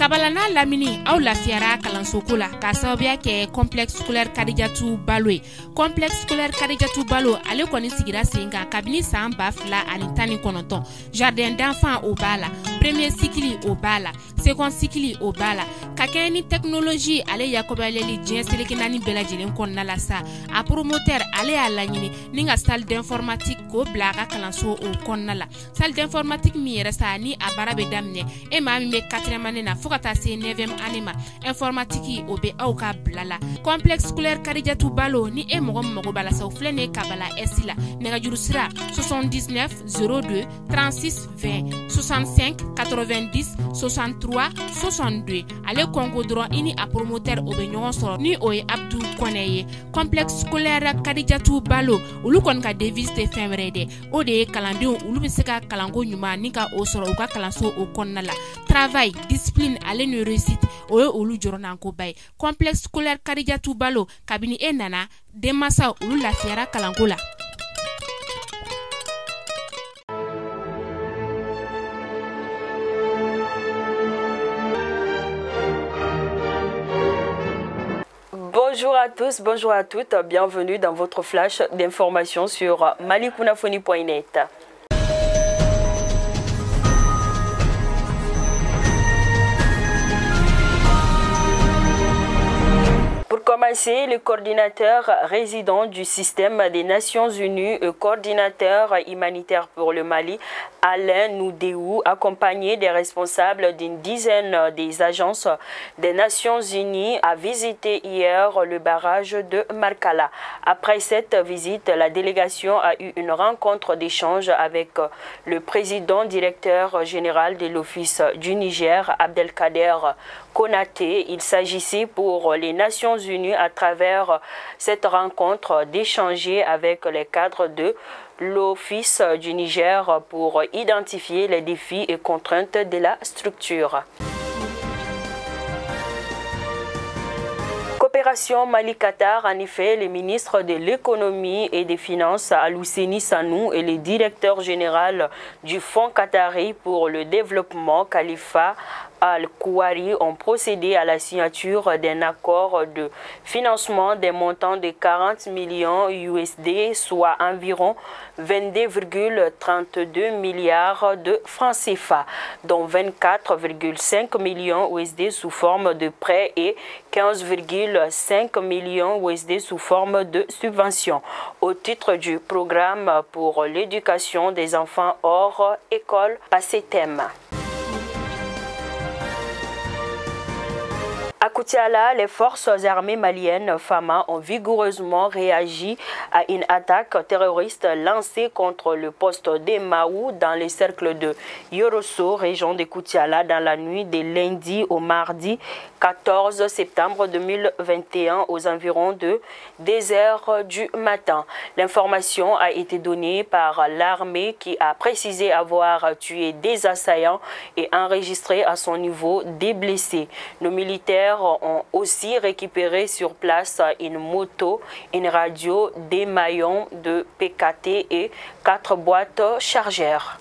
Kabalana lamini aw lafiyara kalanso la ka sababuya kɛ complexe scolaire Kadijatu Balo ye. Complexe scolaire Kadijatu Balo ale kɔni sigira sen kan kabini san 2019. Jardin d'enfants o b'a la, premier cycle o b'a la, second cycle o b'a la. Ka kɛ ni technologie ale yakubayali diɲɛ seleke naani bɛɛ lajɛlen kɔnɔna la sa. A promoteur ale y'a laɲini ni ka salle d'informatique ko bila a ka kalanso o kɔnɔna la. Salle d'informatique min yɛrɛ sa ni a baara bɛ daminɛ e maa min bɛ 4e année na fo ka taa se 9e année ma informatique o bɛ aw ka bila la. Complexe scolaire Kadijatu Balo ni e mɔgɔ mago b'a la sa o filɛ ne Kabala S la nɛgɛjuru sira 79 02 36 20 65 90 63 62 ale kongo dɔrɔn i ni a promoteur o bɛ ɲɔgɔn sɔrɔ ni o ye Abdou Kɔnɛ ye. Complexe scolaire Kadijatu Balo olu kɔni ka devise tɛ fɛn wɛrɛ dɛ o de ye kalandenw olu bɛ se ka kalanko ɲuman ni ka o sɔrɔ u ka kalanso o kɔnɔna la. Travail, discipline ale ni réussite o ye olu jɔrɔnankoba ye. Complexe scolaire Kadijatu Balo kabini e nana denmansaw olu lafiyara kalanko la. Bonjour à tous, bonjour à toutes, bienvenue dans votre flash d'information sur malikunafoni.net. Pour commencer, le coordinateur résident du système des Nations Unies, coordinateur humanitaire pour le Mali, Alain Noudéou, accompagné des responsables d'une dizaine des agences des Nations Unies, a visité hier le barrage de Markala. Après cette visite, la délégation a eu une rencontre d'échange avec le président directeur général de l'Office du Niger, Abdelkader Konaté. Il s'agissait pour les Nations Unies à travers cette rencontre d'échanger avec les cadres de l'Office du Niger pour identifier les défis et contraintes de la structure. Coopération Mali-Qatar, en effet, le ministre de l'économie et des finances Alouseni Sanou et le directeur général du Fonds qatari pour le développement Khalifa Al-Kouari ont procédé à la signature d'un accord de financement des montants de 40 millions USD, soit environ 22,32 milliards de francs CFA, dont 24,5 millions USD sous forme de prêts et 15,5 millions USD sous forme de subventions au titre du programme pour l'éducation des enfants hors école PASSETEM. À Koutiala, les forces armées maliennes FAMA ont vigoureusement réagi à une attaque terroriste lancée contre le poste de Maou dans le cercle de Yorosso, région de Koutiala, dans la nuit de lundi au mardi 14 septembre 2021 aux environs de 2h du matin. L'information a été donnée par l'armée qui a précisé avoir tué des assaillants et enregistré à son niveau des blessés. Nos militaires ont aussi récupéré sur place une moto, une radio, des maillons de PKT et 4 boîtes chargeurs.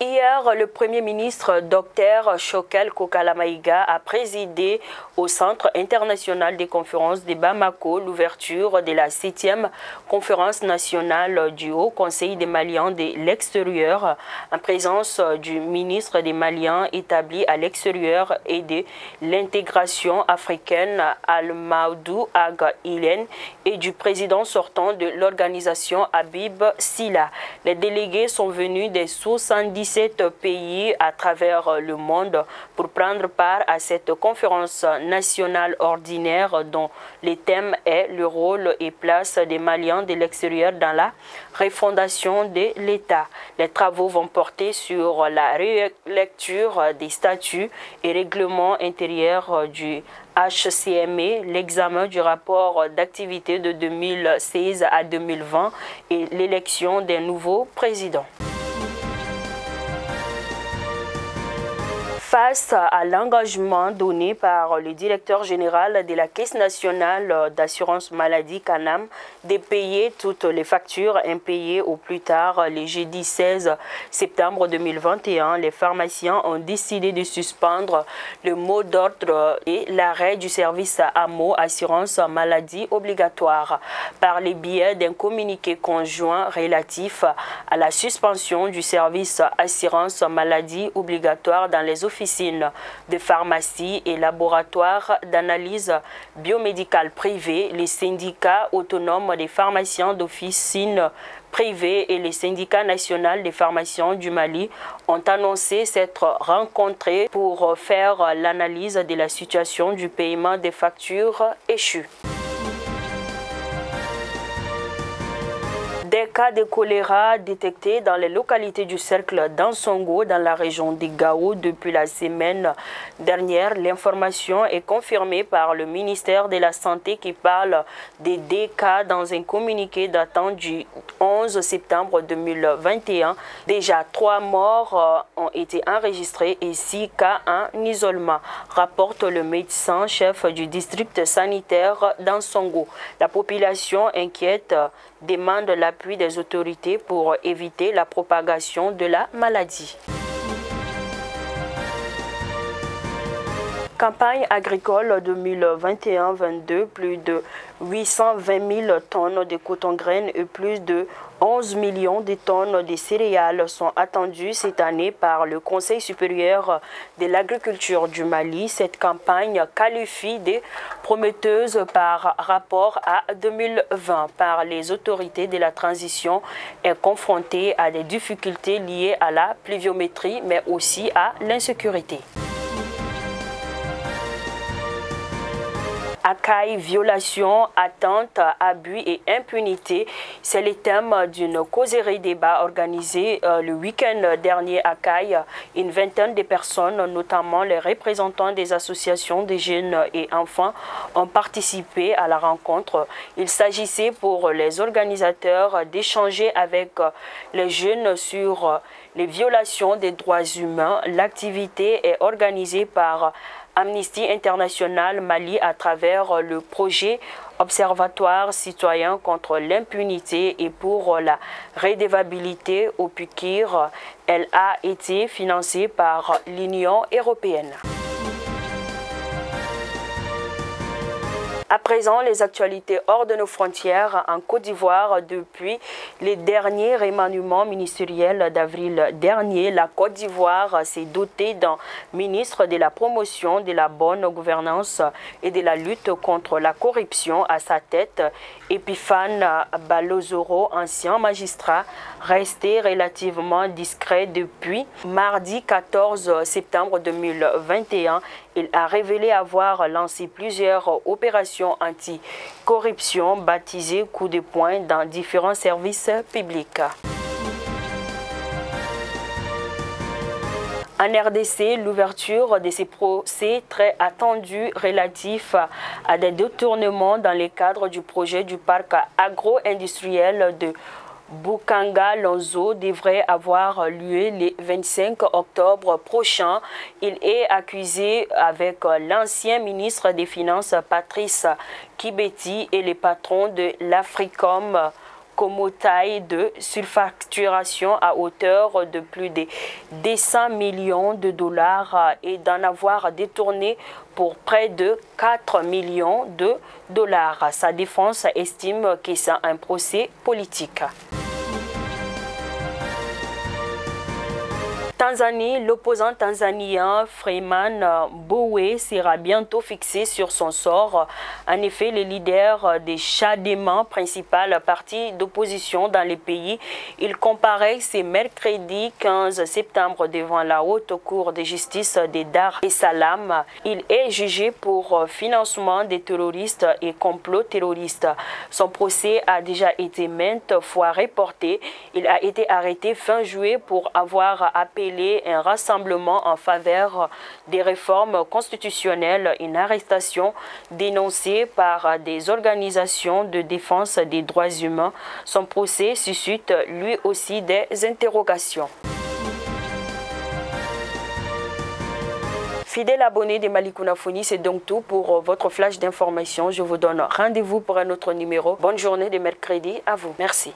Hier, le Premier ministre Dr Choquel Kokalamaïga a présidé au Centre international des conférences de Bamako l'ouverture de la 7e conférence nationale du Haut Conseil des Maliens de l'extérieur en présence du ministre des Maliens établi à l'extérieur et de l'intégration africaine Al-Maoudou Ag Ilen et du président sortant de l'organisation Habib Silla. Les délégués sont venus des 77 pays à travers le monde pour prendre part à cette conférence nationale ordinaire dont le thème est le rôle et place des Maliens de l'extérieur dans la refondation de l'État. Les travaux vont porter sur la relecture des statuts et règlements intérieurs du HCME, l'examen du rapport d'activité de 2016 à 2020 et l'élection d'un nouveau président. Face à l'engagement donné par le directeur général de la Caisse nationale d'assurance maladie CANAM de payer toutes les factures impayées au plus tard le jeudi 16 septembre 2021, les pharmaciens ont décidé de suspendre le mot d'ordre et l'arrêt du service AMO assurance maladie obligatoire par le biais d'un communiqué conjoint relatif à la suspension du service assurance maladie obligatoire dans les officines de pharmacie et laboratoires d'analyse biomédicale privés, les syndicats autonomes des pharmaciens d'officines privées et les syndicats nationaux des pharmaciens du Mali ont annoncé s'être rencontrés pour faire l'analyse de la situation du paiement des factures échues. Des cas de choléra détectés dans les localités du cercle d'Ansongo dans la région de Gao depuis la semaine dernière. L'information est confirmée par le ministère de la Santé qui parle des 2 cas dans un communiqué datant du 11 septembre 2021. Déjà 3 morts ont été enregistrés et 6 cas en isolement, rapporte le médecin-chef du district sanitaire d'Ansongo. La population inquiète demande l'appui des autorités pour éviter la propagation de la maladie. Campagne agricole 2021-22, plus de 820 000 tonnes de coton-graines et plus de 11 millions de tonnes de céréales sont attendues cette année par le Conseil supérieur de l'agriculture du Mali. Cette campagne qualifie de prometteuse par rapport à 2020 par les autorités de la transition est confrontée à des difficultés liées à la pluviométrie mais aussi à l'insécurité. Accueil, violation, attente, abus et impunité, c'est le thème d'une causerie débat organisée le week-end dernier à Caille. Une vingtaine de personnes, notamment les représentants des associations des jeunes et enfants, ont participé à la rencontre. Il s'agissait pour les organisateurs d'échanger avec les jeunes sur les violations des droits humains. L'activité est organisée par Amnesty International Mali à travers le projet Observatoire citoyen contre l'impunité et pour la redevabilité au PUCIR. Elle a été financée par l'Union européenne. À présent, les actualités hors de nos frontières en Côte d'Ivoire. Depuis les derniers remaniements ministériels d'avril dernier, la Côte d'Ivoire s'est dotée d'un ministre de la promotion de la bonne gouvernance et de la lutte contre la corruption à sa tête. Epiphane Balozoro, ancien magistrat, resté relativement discret depuis mardi 14 septembre 2021. Il a révélé avoir lancé plusieurs opérations anti-corruption baptisées coups de poing dans différents services publics. En RDC, l'ouverture de ces procès très attendus relatifs à des détournements dans le cadre du projet du parc agro-industriel de Bukanga Lonzo devrait avoir lieu le 25 octobre prochain. Il est accusé avec l'ancien ministre des Finances Patrice Kibeti et les patrons de l'Africom Komotaï de surfacturation à hauteur de plus de 200 millions de dollars et d'en avoir détourné pour près de 4 millions de dollars. Sa défense estime que c'est un procès politique. Tanzanie, l'opposant tanzanien Freeman Mbowe sera bientôt fixé sur son sort. En effet, le leader des Chadema, principal parti d'opposition dans le pays, il comparaît ce mercredi 15 septembre devant la haute cour de justice de Dar es Salaam. Il est jugé pour financement des terroristes et complot terroriste. Son procès a déjà été maintes fois reporté. Il a été arrêté fin juillet pour avoir appelé un rassemblement en faveur des réformes constitutionnelles, une arrestation dénoncée par des organisations de défense des droits humains. Son procès suscite lui aussi des interrogations. Fidèles abonnés de Malicouna Foni, c'est donc tout pour votre flash d'information. Je vous donne rendez-vous pour un autre numéro. Bonne journée de mercredi à vous. Merci.